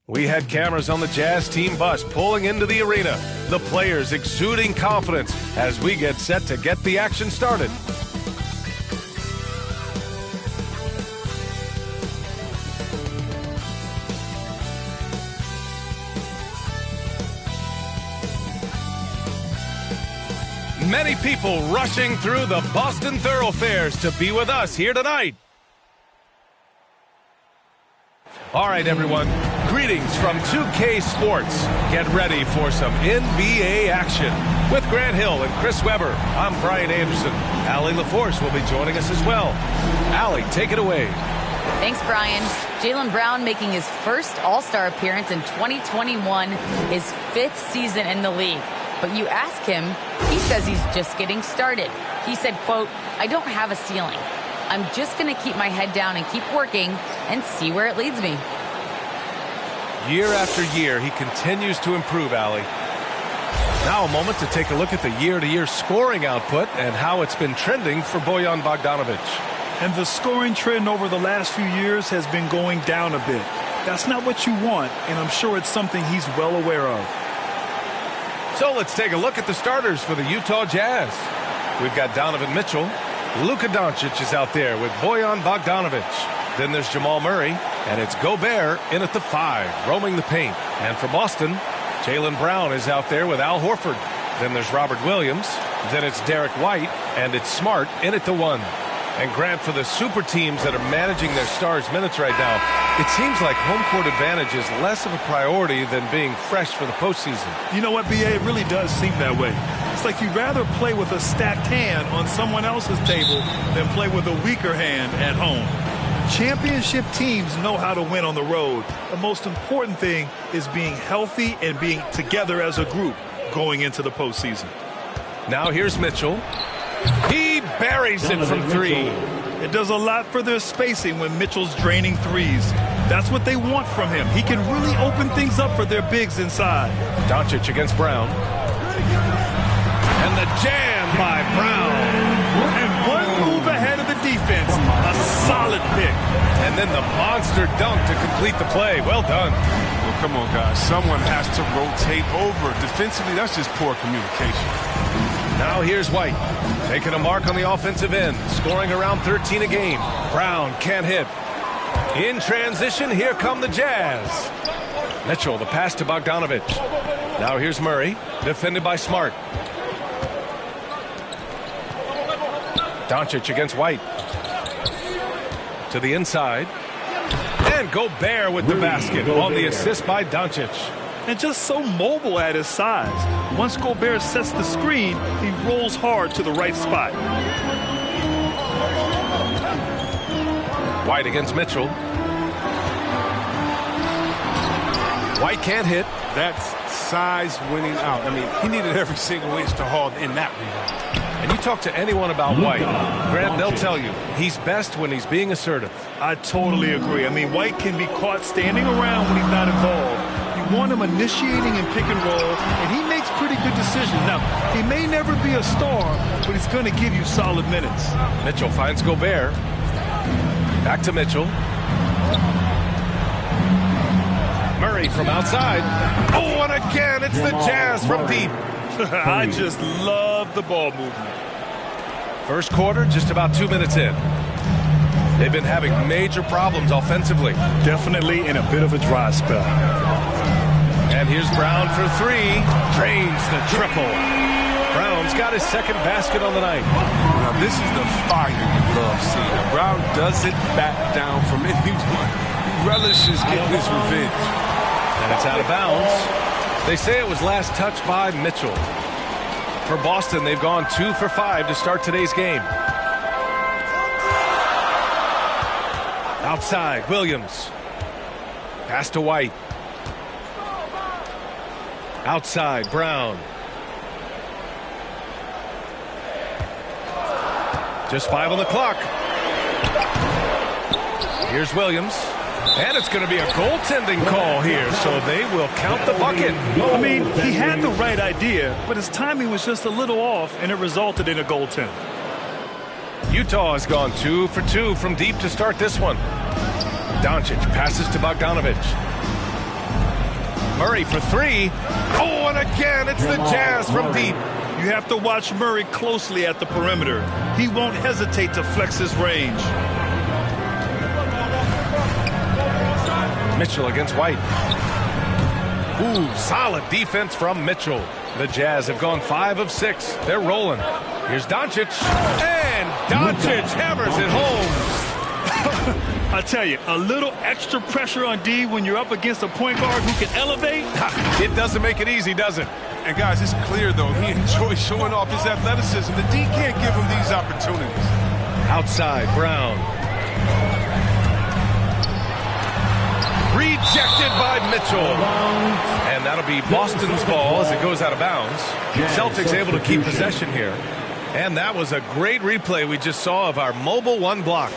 We had cameras on the Jazz team bus pulling into the arena. The players exuding confidence as we get set to get the action started. Many people rushing through the Boston thoroughfares to be with us here tonight. All right, everyone. Greetings from 2K Sports. Get ready for some NBA action. With Grant Hill and Chris Webber, I'm Brian Anderson. Allie LaForce will be joining us as well. Allie, take it away. Thanks, Brian. Jaylen Brown making his first All-Star appearance in 2021, his fifth season in the league. But you ask him, he says he's just getting started. He said, quote, "I don't have a ceiling. I'm just going to keep my head down and keep working and see where it leads me." Year after year, he continues to improve, Allie. Now a moment to take a look at the year-to-year scoring output and how it's been trending for Bojan Bogdanovic. And the scoring trend over the last few years has been going down a bit. That's not what you want, and I'm sure it's something he's well aware of. So let's take a look at the starters for the Utah Jazz. We've got Donovan Mitchell. Luka Doncic is out there with Bojan Bogdanovic. Then there's Jamal Murray, and it's Gobert in at the 5, roaming the paint. And for Boston, Jaylen Brown is out there with Al Horford. Then there's Robert Williams. Then it's Derek White, and it's Smart in at the 1. And Grant, for the super teams that are managing their stars' minutes right now, it seems like home court advantage is less of a priority than being fresh for the postseason. You know what, B.A.? It really does seem that way. It's like you'd rather play with a stacked hand on someone else's table than play with a weaker hand at home. Championship teams know how to win on the road. The most important thing is being healthy and being together as a group going into the postseason. Now here's Mitchell. He buries it from 3. It does a lot for their spacing when Mitchell's draining threes. That's what they want from him. He can really open things up for their bigs inside. Doncic against Brown. And the jam by Brown. And one move ahead of the defense. A solid pick. And then the monster dunk to complete the play. Well done. Well, come on, guys. Someone has to rotate over. Defensively, that's just poor communication. Now here's White, taking a mark on the offensive end, scoring around 13 a game. Brown can't hit. In transition, here come the Jazz. Mitchell, the pass to Bogdanovic. Now here's Murray, defended by Smart. Doncic against White. To the inside. And Gobert with the basket on the assist by Doncic. And just so mobile at his size. Once Gobert sets the screen, he rolls hard to the right spot. White against Mitchell. White can't hit. That's size winning out. I mean, he needed every single inch to haul in that rebound. And you talk to anyone about White, Grant, they'll tell you he's best when he's being assertive. I totally agree. I mean, White can be caught standing around when he's not involved. You want him initiating and pick and roll, and he makes pretty good decisions. Now, he may never be a star, but he's going to give you solid minutes. Mitchell finds Gobert. Back to Mitchell. Murray from outside. Oh, and again, it's the Jazz from deep. I just love the ball movement. First quarter, just about 2 minutes in. They've been having major problems offensively. Definitely in a bit of a dry spell. And here's Brown for 3. Drains the triple. Brown's got his second basket on the night. Now, this is the fire you love seeing. Brown doesn't back down from anyone. He relishes getting his revenge. And it's out of bounds. They say it was last touched by Mitchell. For Boston, they've gone 2 for 5 to start today's game. Outside, Williams. Pass to White. Outside, Brown. Just 5 on the clock. Here's Williams. And it's going to be a goaltending call here, so they will count the bucket. I mean, he had the right idea, but his timing was just a little off, and it resulted in a goaltend. Utah has gone 2 for 2 from deep to start this one. Doncic passes to Bogdanovic. Murray for three. Oh, and again, it's the Jazz from deep. You have to watch Murray closely at the perimeter. He won't hesitate to flex his range. Mitchell against White. Ooh, solid defense from Mitchell. The Jazz have gone 5 of 6. They're rolling. Here's Doncic. And Doncic hammers it home. I tell you, a little extra pressure on D when you're up against a point guard who can elevate. It doesn't make it easy, does it? And guys, it's clear, though, he enjoys showing off his athleticism. The D can't give him these opportunities. Outside, Brown. Rejected by Mitchell. And that'll be Boston's ball as it goes out of bounds. Celtics able to keep possession here. And that was a great replay we just saw of our mobile one block.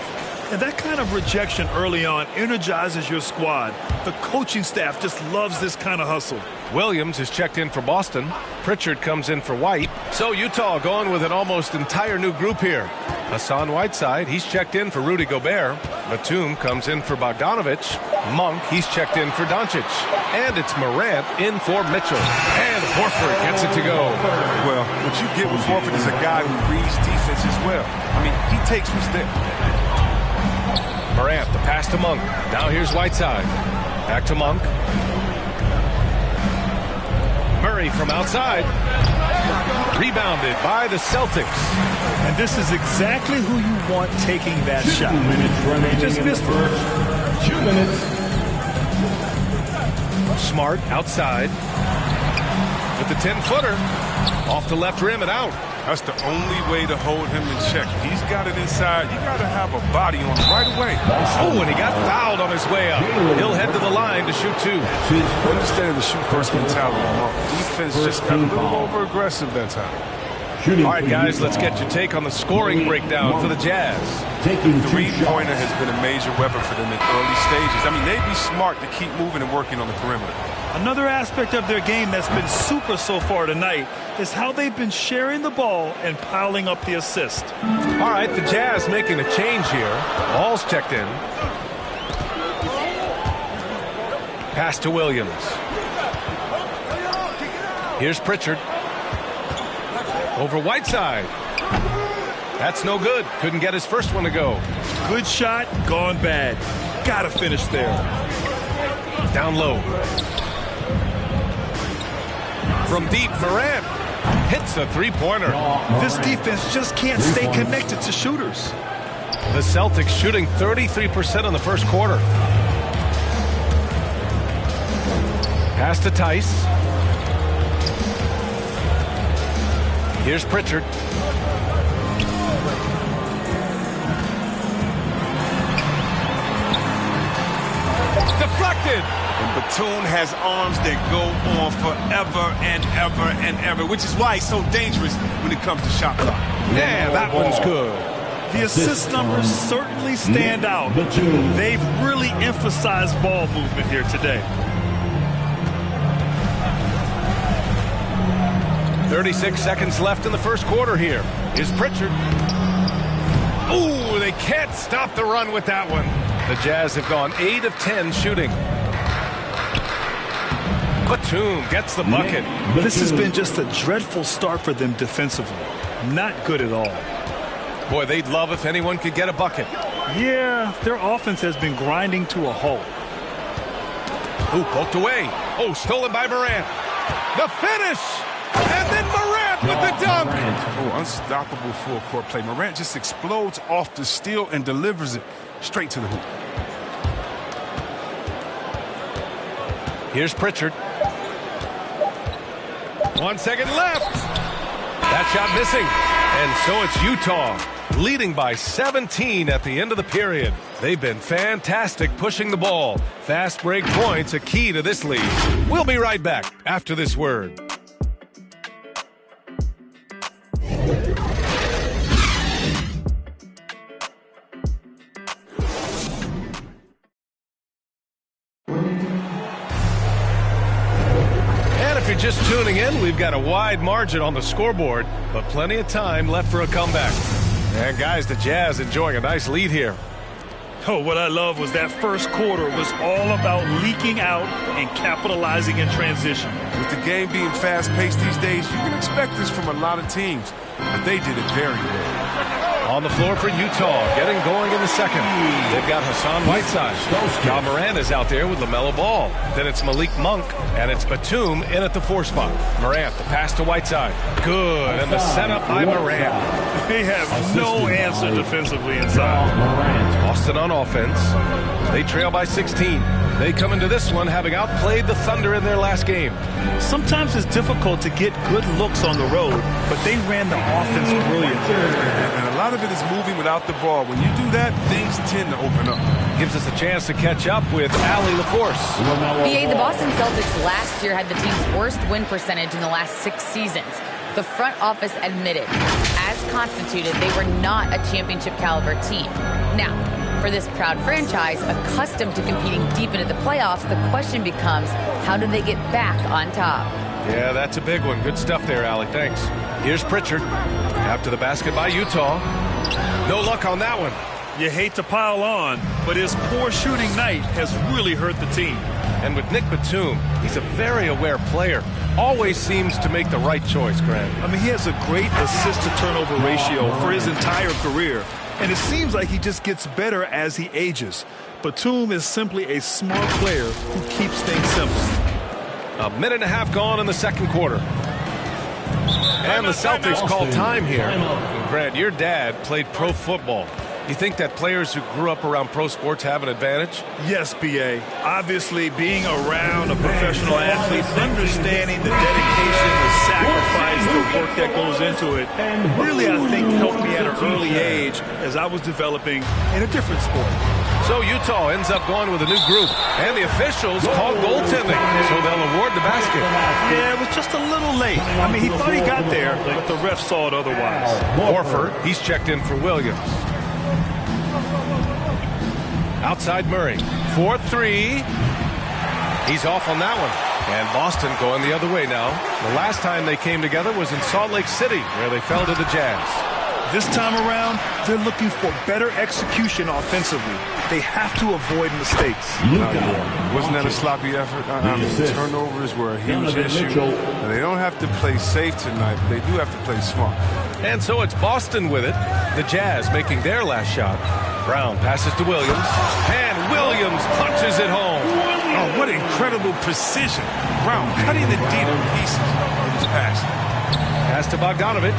And that kind of rejection early on energizes your squad. The coaching staff just loves this kind of hustle. Williams is checked in for Boston. Pritchard comes in for White. So Utah going with an almost entire new group here. Hassan Whiteside, he's checked in for Rudy Gobert. Batum comes in for Bogdanovich. Monk, he's checked in for Doncic. And it's Morant in for Mitchell. And Horford gets it to go. Well, what you get with Horford is a guy who reads defense as well. I mean, he takes what's there. Morant, the pass to Monk. Now here's Whiteside. Back to Monk. Murray from outside. Rebounded by the Celtics. And this is exactly who you want taking that shot. 2 minutes remaining Just in the missed first. 2 minutes. Smart outside. With the 10-footer. Off the left rim and out. That's the only way to hold him in check. He's got it inside. You got to have a body on him right away. Oh, and he got fouled on his way up. He'll head to the line to shoot 2. Understand the shoot first mentality. Defense just got a little over aggressive that time. All right, guys, let's get your take on the scoring breakdown for the Jazz. Three-pointer has been a major weapon for them in early stages. I mean, they'd be smart to keep moving and working on the perimeter. Another aspect of their game that's been super so far tonight is how they've been sharing the ball and piling up the assist. All right, the Jazz making a change here. Ball's checked in. Pass to Williams. Here's Pritchard. Over Whiteside. That's no good. Couldn't get his first one to go. Good shot, gone bad. Gotta finish there. Down low. From deep, Morant hits a three-pointer. This defense just can't stay connected to shooters. The Celtics shooting 33% in the first quarter. Pass to Tice. Here's Pritchard. Deflected. And Batum has arms that go on forever and ever and ever, which is why he's so dangerous when it comes to shot clock. Yeah, that one's good. The assist numbers certainly stand out. They've really emphasized ball movement here today. 36 seconds left in the first quarter here. Here's Pritchard. Ooh, they can't stop the run with that one. The Jazz have gone 8 of 10 shooting. Batum gets the bucket. This has been just a dreadful start for them defensively. Not good at all. Boy, they'd love if anyone could get a bucket. Yeah, their offense has been grinding to a halt. Ooh, poked away. Oh, stolen by Morant. The finish! And then Morant with the dunk. Oh, unstoppable full court play. Morant just explodes off the steal and delivers it straight to the hoop. Here's Pritchard. 1 second left. That shot missing. And so it's Utah leading by 17 at the end of the period. They've been fantastic pushing the ball. Fast break points a key to this lead. We'll be right back after this word. If you're just tuning in, we've got a wide margin on the scoreboard, but plenty of time left for a comeback. And guys, the Jazz enjoying a nice lead here. Oh, what I love was that first quarter was all about leaking out and capitalizing in transition. With the game being fast-paced these days, you can expect this from a lot of teams, but they did it very well. On the floor for Utah, getting going in the second. They've got Hassan Whiteside. Ja Morant is out there with LaMelo Ball. Then it's Malik Monk, and it's Batum in at the 4 spot. Morant, the pass to Whiteside. Good, and the setup by Morant. They have no answer defensively inside. Boston on offense. They trail by 16. They come into this one having outplayed the Thunder in their last game. Sometimes it's difficult to get good looks on the road, but they ran the offense brilliantly. And a lot of it is moving without the ball. When you do that, things tend to open up. Gives us a chance to catch up with Allie LaForce. BA, the Boston Celtics last year had the team's worst win percentage in the last 6 seasons. The front office admitted, as constituted, they were not a championship caliber team. Now, for this proud franchise, accustomed to competing deep into the playoffs, the question becomes, how do they get back on top? Yeah, that's a big one. Good stuff there, Allie. Thanks. Here's Pritchard. After the basket by Utah. No luck on that one. You hate to pile on, but his poor shooting night has really hurt the team. And with Nick Batum, he's a very aware player. Always seems to make the right choice, Grant. I mean, he has a great assist-to-turnover ratio for his entire career. And it seems like he just gets better as he ages. Batum is simply a smart player who keeps things simple. A minute and a half gone in the second quarter. And the Celtics call time here. Grant, your dad played pro football. You think that players who grew up around pro sports have an advantage? Yes, B.A. Obviously, being around a professional athlete, understanding the dedication, the sacrifice, the work that goes into it, really, I think, helped me at an early age as I was developing in a different sport. So Utah ends up going with a new group, and the officials call goaltending, so they'll award the basket. Yeah, it was just a little late. I mean, he thought he got there, but the ref saw it otherwise. Horford, he's checked in for Williams. Outside Murray. 4-3. He's off on that one. And Boston going the other way now. The last time they came together was in Salt Lake City, where they fell to the Jazz. This time around, they're looking for better execution offensively. They have to avoid mistakes. Wasn't that a sloppy effort? Turnovers were a huge issue. And they don't have to play safe tonight, but they do have to play smart. And so it's Boston with it. The Jazz making their last shot. Brown passes to Williams. And Williams punches it home. Oh, what incredible precision. Brown cutting the D to pieces with his pass. Pass to Bogdanovich.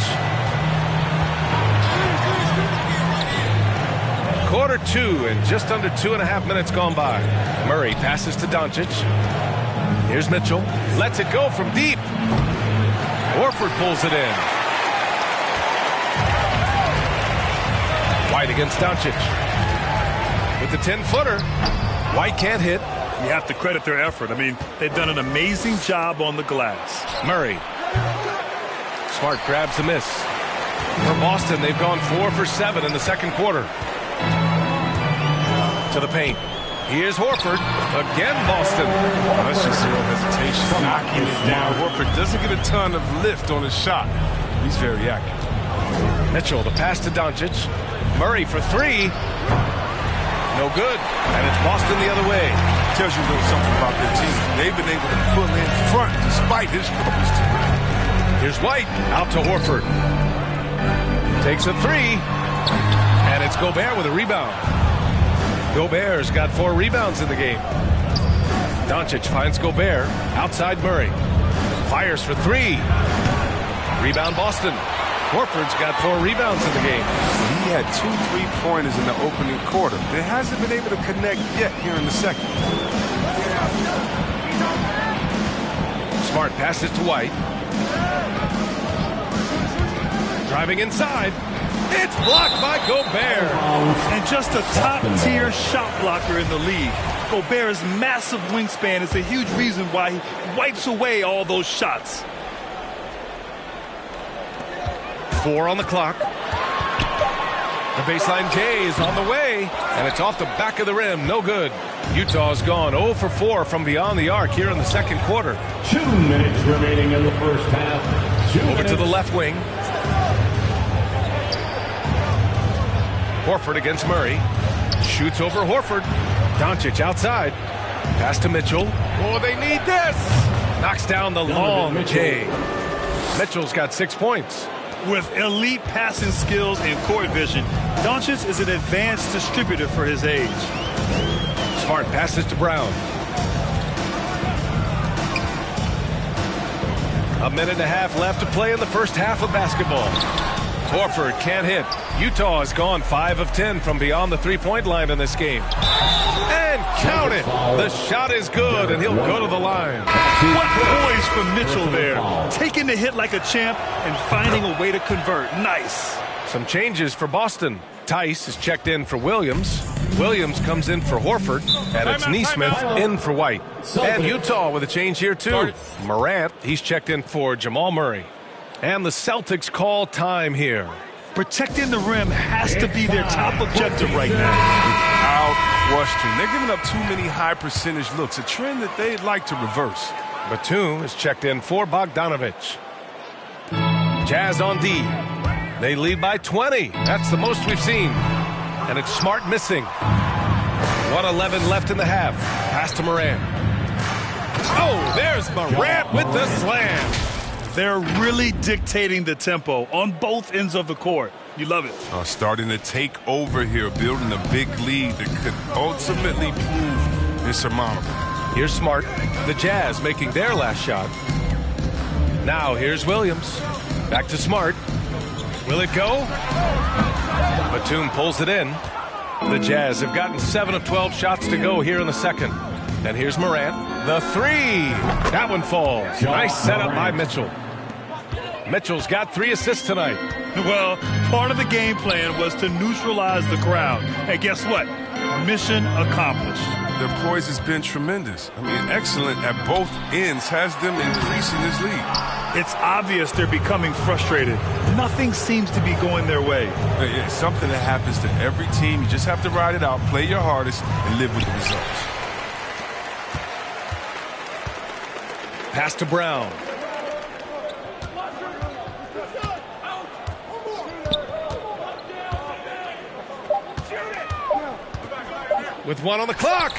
Quarter 2 and just under 2.5 minutes gone by. Murray passes to Doncic. Here's Mitchell. Lets it go from deep. Horford pulls it in. White against Doncic. With the 10-footer. White can't hit. You have to credit their effort. I mean, they've done an amazing job on the glass. Murray. Smart grabs the miss. For Boston, they've gone 4 for 7 in the second quarter. To the paint. Here's Horford. Again, Boston. That's just zero hesitation. Knocking it down. Horford doesn't get a ton of lift on his shot. He's very accurate. Mitchell, the pass to Doncic. Murray for 3. No good. And it's Boston the other way. Tells you a little something about their team. They've been able to pull in front despite his struggles tonight. Here's White. Out to Horford. Takes a 3. And it's Gobert with a rebound. Gobert's got 4 rebounds in the game. Doncic finds Gobert. Outside Murray. Fires for 3. Rebound Boston. Horford's got 4 rebounds in the game. He had 2 3-pointers in the opening quarter. They hasn't been able to connect yet here in the second. Smart passes to White. Driving inside. It's blocked by Gobert. And just a top-tier shot blocker in the league. Gobert's massive wingspan is a huge reason why he wipes away all those shots. 4 on the clock. The baseline J is on the way, and it's off the back of the rim. No good. Utah's gone 0 for 4 from beyond the arc here in the second quarter. 2 minutes remaining in the first half. Over to the left wing. Horford against Murray. Shoots over Horford. Doncic outside. Pass to Mitchell. Oh, they need this. Knocks down the long J. Mitchell's got 6 points. With elite passing skills and court vision, Doncic is an advanced distributor for his age. Smart passes to Brown. A minute and a half left to play in the first half of basketball. Horford can't hit. Utah has gone 5 of 10 from beyond the three-point line in this game. And count it. The shot is good, and he'll go to the line. What poise from Mitchell there. Taking the hit like a champ and finding a way to convert. Nice. Some changes for Boston. Tice is checked in for Williams. Williams comes in for Horford, and it's Nesmith in for White. And Utah with a change here, too. Morant, he's checked in for Jamal Murray. And the Celtics call time here. Protecting the rim has to be their top objective right now. Without question. They're giving up too many high percentage looks, a trend that they'd like to reverse. Batum is checked in for Bogdanovich. Jazz on D. They lead by 20. That's the most we've seen. And it's Smart missing. 1:11 left in the half. Pass to Morant. Oh, there's Morant with the slam. They're really dictating the tempo on both ends of the court. You love it. Starting to take over here, building a big lead that could ultimately prove insurmountable. Here's Smart. The Jazz making their last shot. Now here's Williams. Back to Smart. Will it go? Batum pulls it in. The Jazz have gotten 7 of 12 shots to go here in the second. And here's Morant. The three. That one falls. Nice setup by Mitchell. Mitchell's got 3 assists tonight. Well, part of the game plan was to neutralize the crowd. And guess what? Mission accomplished. Their poise has been tremendous. I mean, excellent at both ends, has them increasing this lead. It's obvious they're becoming frustrated. Nothing seems to be going their way. It's something that happens to every team. You just have to ride it out, play your hardest, and live with the results. Pass to Brown. With 1 on the clock.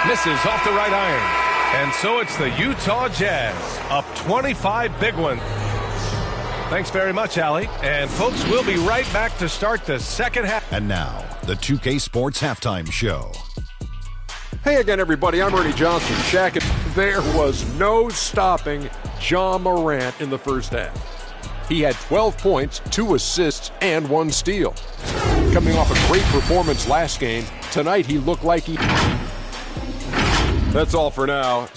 Misses off the right iron. And so it's the Utah Jazz up 25 big one. Thanks very much, Allie. And folks, we'll be right back to start the second half. And now, the 2K Sports Halftime Show. Hey again, everybody. I'm Ernie Johnson. Shaq, there was no stopping Ja Morant in the first half. He had 12 points, 2 assists, and 1 steal. Coming off a great performance last game, tonight he looked like he... That's all for now.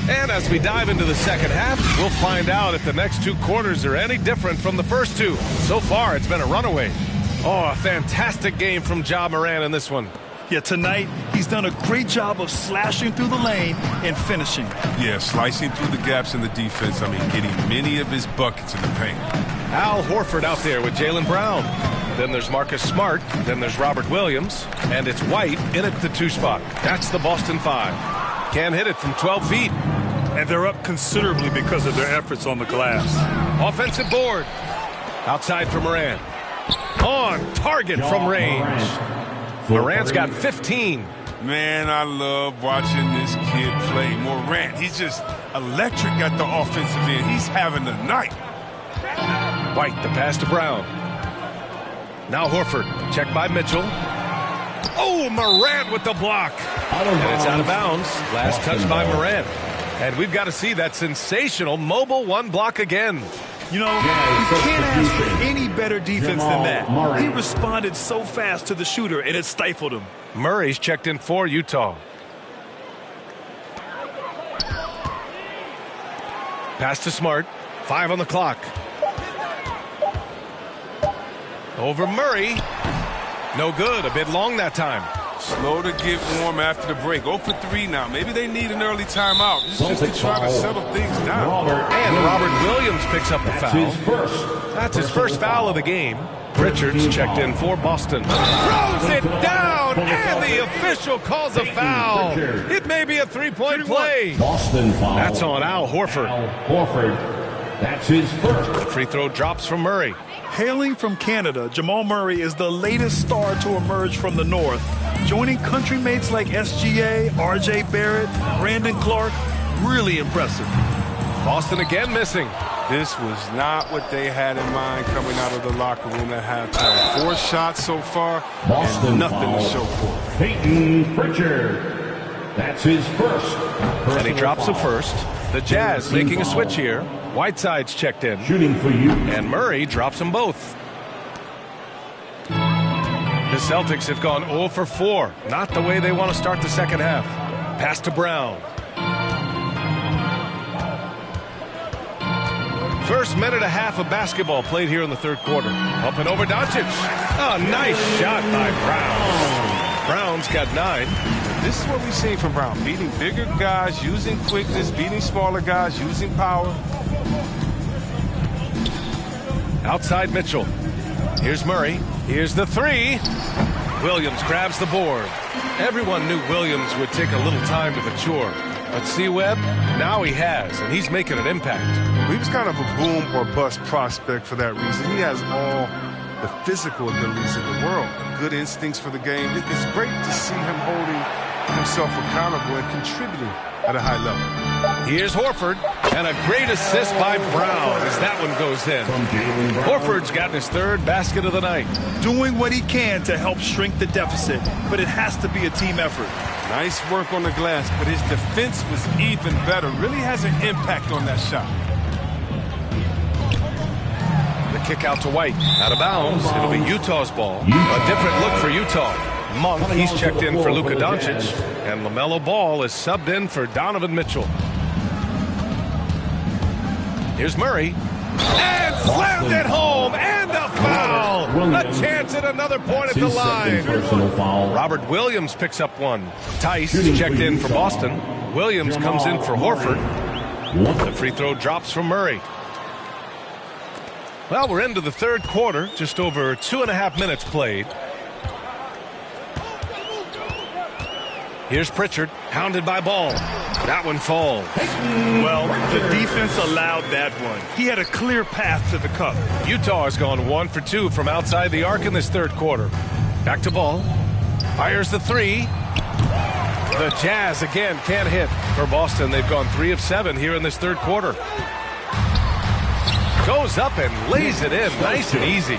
And as we dive into the second half, we'll find out if the next 2 quarters are any different from the first 2. So far, it's been a runaway. Oh, a fantastic game from Ja Morant in this one. Yeah, tonight, he's done a great job of slashing through the lane and finishing. Yeah, slicing through the gaps in the defense. I mean, getting many of his buckets in the paint. Al Horford out there with Jaylen Brown. Then there's Marcus Smart. Then there's Robert Williams. And it's White in at the 2 spot. That's the Boston 5. Can't hit it from 12 feet. And they're up considerably because of their efforts on the glass. Offensive board. Outside for Morant. On target from range. Morant's got 15. Man, I love watching this kid play. Morant, he's just electric at the offensive end. He's having a night. White, the pass to Brown. Now Horford, checked by Mitchell. Oh, Morant with the block. And it's out of bounds. Last touch by Morant. And we've got to see that sensational mobile 1 block again. You know, you can't ask for any better defense than that. He responded so fast to the shooter, and it stifled him. Murray's checked in for Utah. Pass to Smart. 5 on the clock. Over Murray. No good. A bit long that time. Slow to get warm after the break. 0 for 3 now. Maybe they need an early timeout. Just to try to settle things down. And Robert Williams picks up the foul. That's his first foul of the game. Pritchard's checked in for Boston. Throws it down, and the official calls a foul. It may be a three-point play. Boston foul. That's on Al Horford. Al Horford. That's his first. The free throw drops from Murray. Hailing from Canada, Jamal Murray is the latest star to emerge from the North, joining country mates like SGA, R.J. Barrett, Brandon Clark. Really impressive. Boston again missing. This was not what they had in mind coming out of the locker room at halftime. 4 shots so far, Boston and nothing foul. to show for it. Peyton Pritchard. That's his first. And he drops the foul. first. The Jazz making a switch here. Whiteside's checked in. Shooting for you. And Murray drops them both. The Celtics have gone 0 for 4. Not the way they want to start the second half. Pass to Brown. First minute and a half of basketball played here in the third quarter. Up and over Doncic. Oh, nice shot by Brown. Brown's got 9. This is what we see from Brown. Beating bigger guys, using quickness, beating smaller guys, using power. Outside Mitchell. Here's Murray. Here's the 3. Williams grabs the board. Everyone knew Williams would take a little time to mature. But C-Webb, now he has, and he's making an impact. He was kind of a boom or bust prospect for that reason. He has all the physical abilities in the world, good instincts for the game. It's great to see him holding himself accountable and contributing at a high level. Here's Horford, and a great assist by Brown as that one goes in. Horford's gotten his 3rd basket of the night. Doing what he can to help shrink the deficit, but it has to be a team effort. Nice work on the glass, but his defense was even better. Really has an impact on that shot. The kick out to White. Out of bounds. It'll be Utah's ball. A different look for Utah. Monk, he's checked in for Luka Doncic. And LaMelo Ball is subbed in for Donovan Mitchell. Here's Murray. And slammed it home. And a foul. A chance at another point at the line. Robert Williams picks up one. Tice checked in for Boston. Williams comes in for Horford. The free throw drops from Murray. Well, we're into the third quarter. Just over 2.5 minutes played. Here's Pritchard, hounded by Ball. That one falls. Well, the defense allowed that one. He had a clear path to the cup. Utah has gone 1 for 2 from outside the arc in this third quarter. Back to Ball. Fires the 3. The Jazz again can't hit. For Boston, they've gone 3 of 7 here in this third quarter. Goes up and lays it in nice and easy.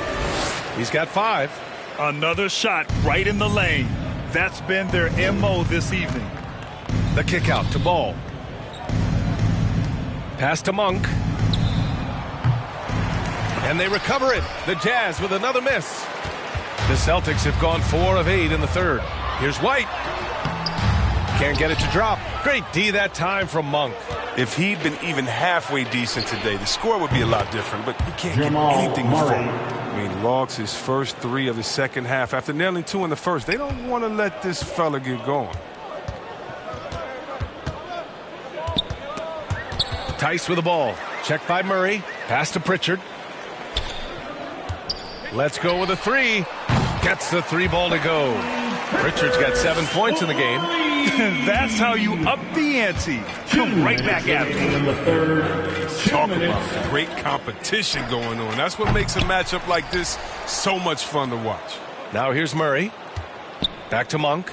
He's got 5. Another shot right in the lane. That's been their MO this evening. The kick out to Ball. Pass to Monk. And they recover it. The Jazz with another miss. The Celtics have gone 4 of 8 in the third. Here's White. Can't get it to drop. Great D that time from Monk. If he'd been even halfway decent today, the score would be a lot different, but he can't get anything to fall. I mean, logs his first 3 of the second half after nailing 2 in the first. They don't want to let this fella get going. Tice with the ball. Checked by Murray. Pass to Pritchard. Let's go with a 3. Gets the 3 ball to go. Pritchard's got 7 points in the game. That's how you up the ante. Come right back at him. Talk about great competition going on. That's what makes a matchup like this so much fun to watch. Now here's Murray. Back to Monk.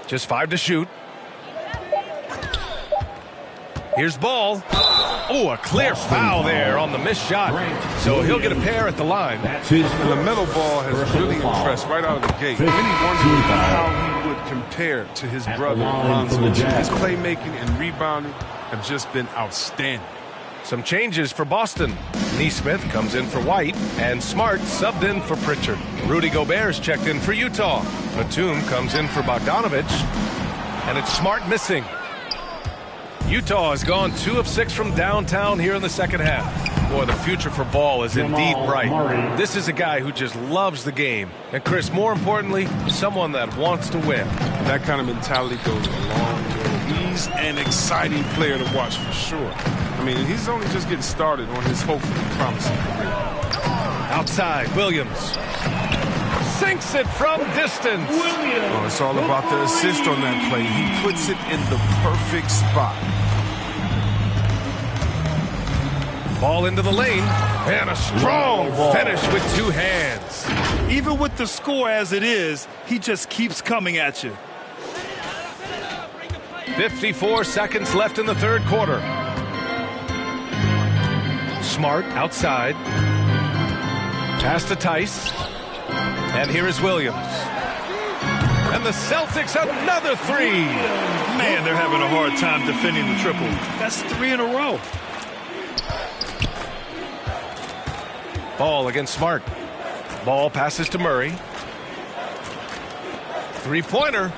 Just 5 to shoot. Here's Ball. Oh, a clear foul there on the missed shot. So he'll get a pair at the line. LaMelo Ball has really impressed right out of the gate. Many wondering how he would compare to his brother, Lonzo. His playmaking and rebounding have just been outstanding. Some changes for Boston. Nesmith comes in for White, and Smart subbed in for Pritchard. Rudy Gobert's checked in for Utah. Batum comes in for Bogdanovich, and it's Smart missing. Utah has gone 2 of 6 from downtown here in the second half. Boy, the future for Ball is indeed bright. This is a guy who just loves the game. And Chris, more importantly, someone that wants to win. That kind of mentality goes a long way. He's an exciting player to watch for sure. I mean, he's only just getting started on his hopefully promising career. Outside, Williams sinks it from distance. Oh, it's all about the assist on that play. He puts it in the perfect spot. Ball into the lane, and a strong finish with two hands. Even with the score as it is, he just keeps coming at you. 54 seconds left in the third quarter. Smart outside. Pass to Tice. And here is Williams. And the Celtics another three. Man, they're having a hard time defending the triple. That's 3 in a row. Ball against Smart. Ball passes to Murray. Three-pointer.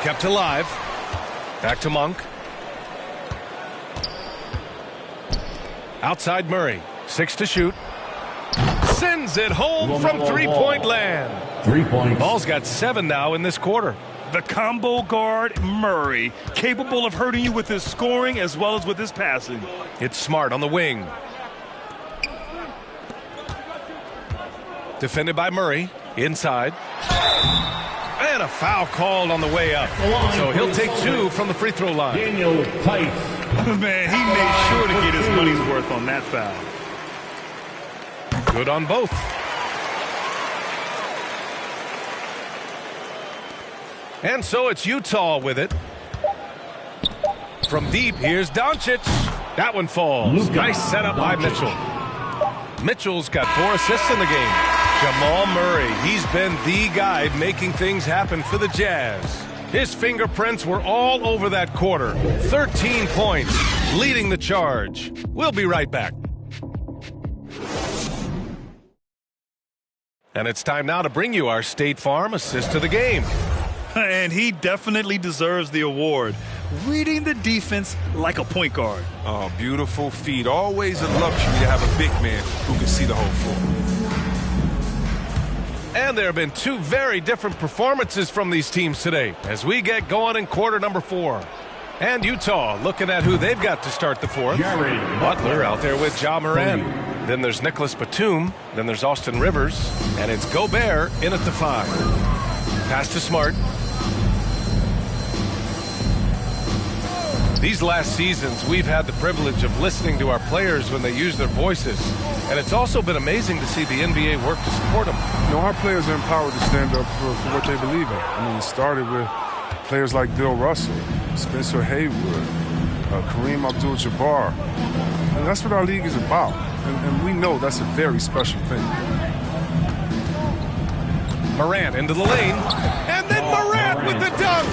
Kept alive. Back to Monk. Outside Murray. 6 to shoot. Sends it home from three-point land. 3 points. Ball's got 7 now in this quarter. The combo guard, Murray, capable of hurting you with his scoring as well as with his passing. It's Smart on the wing. Defended by Murray. Inside. And a foul called on the way up. So he'll take 2 from the free throw line. Daniel Tice. Man, he made sure to get his money's worth on that foul. Good on both. And so it's Utah with it. From deep, here's Doncic. That one falls. Nice setup by Mitchell. Mitchell's got 4 assists in the game. Jamal Murray, he's been the guy making things happen for the Jazz. His fingerprints were all over that quarter. 13 points, leading the charge. We'll be right back. And it's time now to bring you our State Farm assist of the game. And he definitely deserves the award. Reading the defense like a point guard. Oh, beautiful feed. Always a luxury to have a big man who can see the whole floor. And there have been 2 very different performances from these teams today as we get going in quarter number 4. And Utah looking at who they've got to start the fourth. Butler out there with Ja Morant. Then there's Nicholas Batum. Then there's Austin Rivers. And it's Gobert in at the 5. Pass to Smart. These last seasons, we've had the privilege of listening to our players when they use their voices. And it's also been amazing to see the NBA work to support them. You know, our players are empowered to stand up for what they believe in. I mean, it started with players like Bill Russell, Spencer Haywood, Kareem Abdul-Jabbar. And that's what our league is about. And we know that's a very special thing. Morant into the lane. And then Morant with the dunk.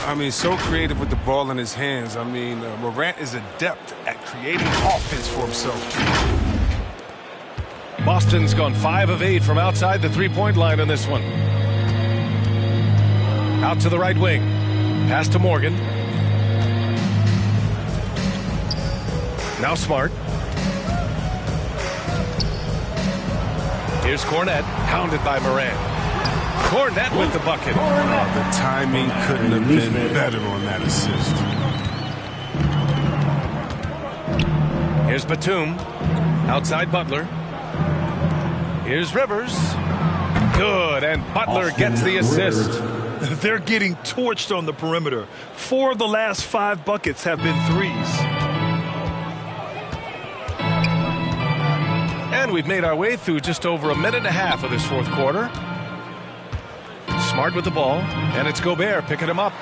I mean, so creative with the ball in his hands. I mean, Morant is adept at creating offense for himself. Boston's gone 5 of 8 from outside the three-point line in this one. Out to the right wing. Pass to Morgan. Now Smart. Here's Cornette, hounded by Morant. Cornette with the bucket. Oh, the timing couldn't have been better on that assist. Here's Batum. Outside Butler. Here's Rivers. Good, and Butler gets the assist. They're getting torched on the perimeter. 4 of the last 5 buckets have been threes. And we've made our way through just over a minute and a half of this fourth quarter. Smart with the ball, and it's Gobert picking him up.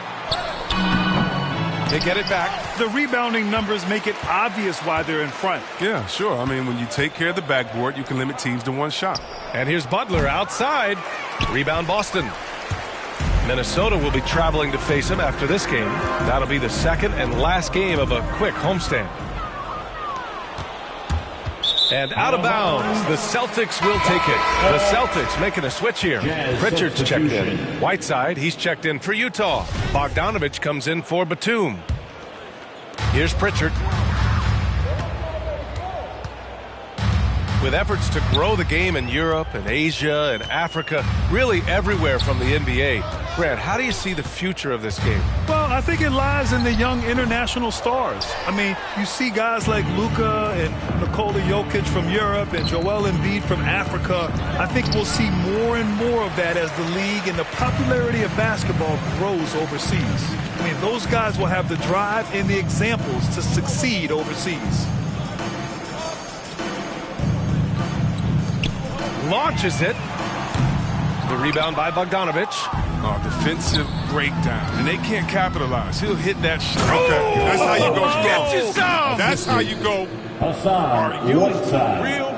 They get it back. The rebounding numbers make it obvious why they're in front. Yeah, sure. I mean, when you take care of the backboard, you can limit teams to 1 shot. And here's Butler outside. Rebound Boston. Minnesota will be traveling to face him after this game. That'll be the second and last game of a quick homestand. And out of bounds, the Celtics will take it. The Celtics making a switch here. Pritchard's checked in. Whiteside, he's checked in for Utah. Bogdanovich comes in for Batum. Here's Pritchard. With efforts to grow the game in Europe and Asia and Africa, really everywhere from the NBA, Grant, how do you see the future of this game? Well, I think it lies in the young international stars. I mean, you see guys like Luka and Nikola Jokic from Europe and Joel Embiid from Africa. I think we'll see more and more of that as the league and the popularity of basketball grows overseas. I mean, those guys will have the drive and the examples to succeed overseas. Launches it. The rebound by Bogdanovic. Oh, defensive breakdown. And they can't capitalize. He'll hit that shot. Okay. That's how you go strong. Get you some. That's how you go. Hassan Are you Whiteside. real?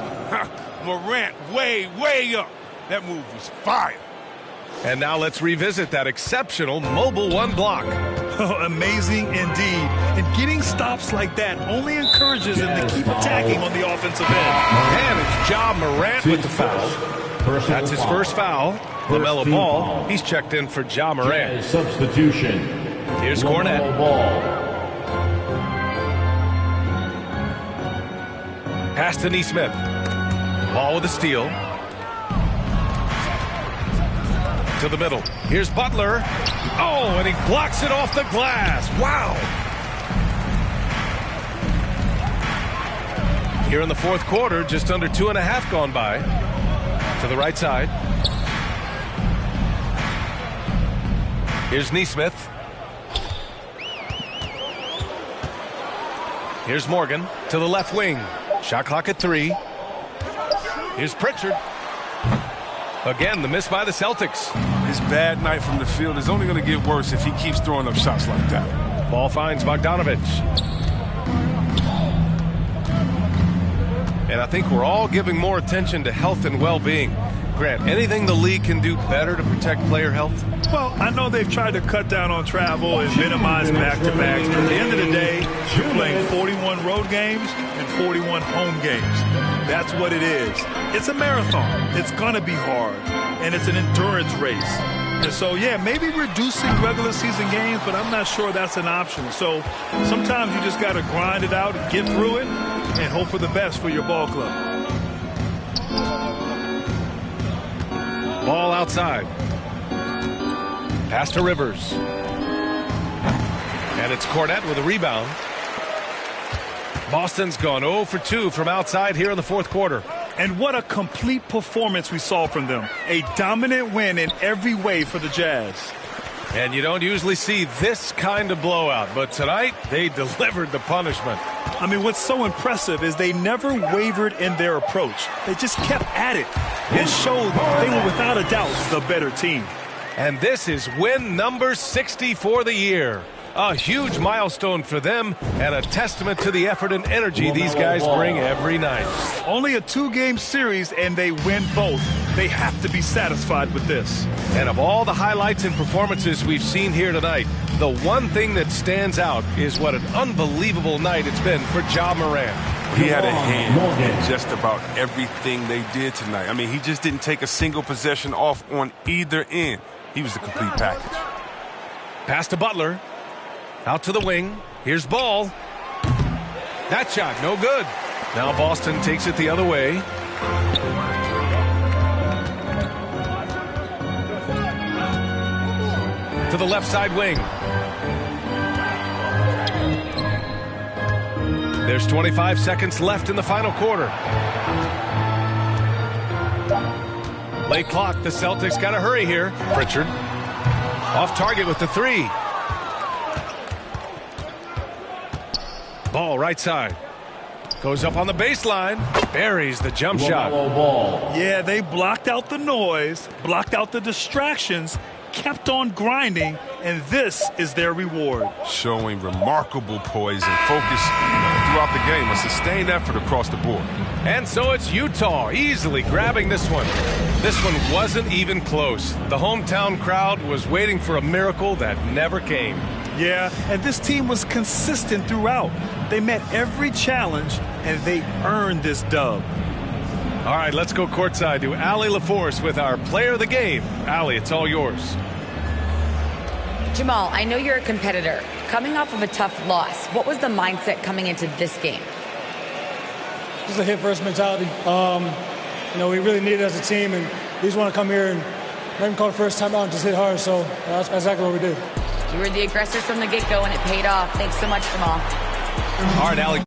Morant way up. That move was fire. And now let's revisit that exceptional mobile one block. Amazing indeed. And getting stops like that only encourages him to keep attacking on the offensive end. And it's Ja Morant with the foul. That's his first foul. LaMelo Ball, he's checked in for Ja Morant. Substitution. Here's Cornet. Ball. Pass to Nesmith. Ball with a steal. To the middle. Here's Butler. Oh, and he blocks it off the glass. Wow. Here in the fourth quarter, just under 2.5 gone by. To the right side. Here's Nesmith. Here's Morgan to the left wing. Shot clock at 3. Here's Pritchard. Again, the miss by the Celtics. His bad night from the field is only going to get worse if he keeps throwing up shots like that. Ball finds Bogdanovic. And I think we're all giving more attention to health and well-being. Grant, anything the league can do better to protect player health? Well, I know they've tried to cut down on travel and minimize back-to-backs, but at the end of the day, you're playing 41 road games and 41 home games. That's what it is. It's a marathon. It's going to be hard, and it's an endurance race. And so, yeah, maybe reducing regular season games, but I'm not sure that's an option. So sometimes you just got to grind it out and get through it and hope for the best for your ball club. Ball outside. Pass to Rivers. And it's Cornet with a rebound. Boston's gone 0 for 2 from outside here in the fourth quarter. And what a complete performance we saw from them. A dominant win in every way for the Jazz. And you don't usually see this kind of blowout, but tonight they delivered the punishment. I mean, what's so impressive is they never wavered in their approach. They just kept at it and showed they were without a doubt the better team. And this is win number 60 for the year. A huge milestone for them and a testament to the effort and energy these guys bring every night. Only a 2-game series and they win both. They have to be satisfied with this. And of all the highlights and performances we've seen here tonight, the one thing that stands out is what an unbelievable night it's been for Ja Morant. He had a hand in just about everything they did tonight. I mean, he just didn't take a single possession off on either end. He was the complete package. Pass to Butler. Out to the wing. Here's Ball. That shot, no good. Now Boston takes it the other way. To the left side wing. There's 25 seconds left in the final quarter. Late clock, the Celtics got to hurry here. Pritchard off target with the 3. Ball right side. Goes up on the baseline. Buries the jump shot. Yeah, they blocked out the noise, blocked out the distractions, kept on grinding, and this is their reward. Showing remarkable poise and focus throughout the game. A sustained effort across the board. And so it's Utah easily grabbing this one. This one wasn't even close. The hometown crowd was waiting for a miracle that never came. Yeah, and this team was consistent throughout. They met every challenge, and they earned this dub. All right, let's go courtside to Allie LaForce with our player of the game. Allie, it's all yours. Jamal, I know you're a competitor. Coming off of a tough loss, what was the mindset coming into this game? Just a hit-first mentality. We really need it as a team, and we just want to come here and not even call the first time out and just hit hard. So that's exactly what we did. You were the aggressors from the get-go, and it paid off. Thanks so much, Jamal. All right, Alec.